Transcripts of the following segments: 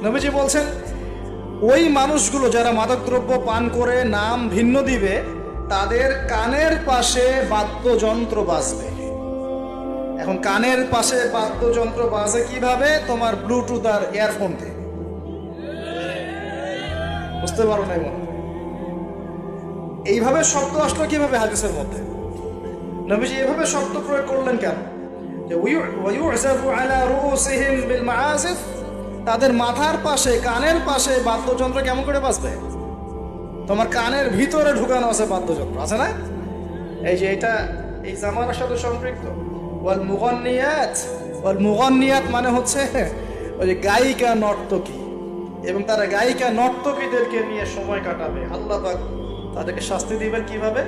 নবীজি বলছেন ওই মানুষগুলো যারা মাদকদ্রব্য পান করে নাম ভিন্ন দিবে, তাদের কানের পাশে বাদ্যযন্ত্র বাজবে। এখন কানের পাশে বাদ্যযন্ত্র বাজে কিভাবে? তোমার ব্লুটুথ আর ইয়ারফোন দিয়ে। বুঝতে পারো না? এইভাবে শব্দ আসলো কিভাবে হাদিসের মধ্যে? নবীজি এভাবে শব্দ প্রয়োগ করলেন কেন? যে ওয়ায়ুযাফু আলা রুউসিহিম বিল মাআসিফ, তাদের মাথার পাশে কানের পাশে বাদ্যযন্ত্র কেমন করে বাজবে? তোমার কানের ভিতরে ঢুকানো আছে বাদ্যযন্ত্র, আছে না? এই যে এটা এই জামানার সাথে সম্পৃক্ত। ওয়াল মুগান্নিয়াত মানে হচ্ছে ওই যে গায়িকা নর্তকী, এবং তারা গায়িকা নর্তকীদেরকে নিয়ে সময় কাটাবে। আল্লাহ পাক তাদেরকে শাস্তি দিবেন কিভাবে?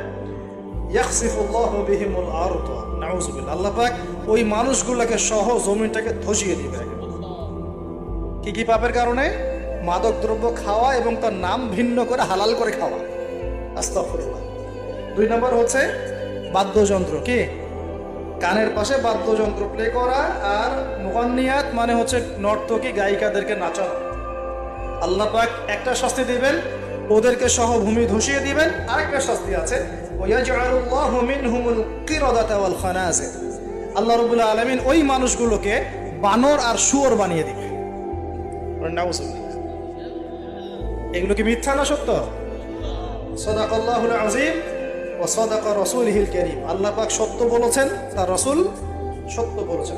ইয়াখসিফুল্লাহু বিহিমুল আরদ, নাউযুবিল্লাহ। আল্লাহ পাক ওই মানুষগুলোকে সহ জমিনটাকে ধসিয়ে দিবে। কি কি পাপের কারণে? মাদক দ্রব্য খাওয়া এবং তার নাম ভিন্ন করে হালাল করে খাওয়া। আস্তাগফিরুল্লাহ। 2 নম্বর হচ্ছে বাদ্যযন্ত্র। কি? কানের পাশে বাদ্যযন্ত্র প্লে করা। আর মুগান্নিয়াত মানে হচ্ছে নর্তকী গায়িকাদেরকে নাচানো। আল্লাহ পাক একটা শাস্তি দিবেন, ওদেরকে সহ ভূমি ধসিয়ে দিবেন। আরেকটা শাস্তি আছে, ওয়াজআলুল্লাহু মিনহুমুল কিরাদাতা ওয়াল খানাজির। আল্লাহ রাব্বুল আলামিন ওই মানুষগুলোকে বানর আর শুয়োর বানিয়ে দিবে। এগুলো কি মিথ্যা না সত্য? সাদাকাল্লাহুল আযীম ওয়া সাদাকা রাসূলুহুল কারীম। আল্লাহ পাক সত্য বলেছেন, তার রাসূল সত্য বলেছেন।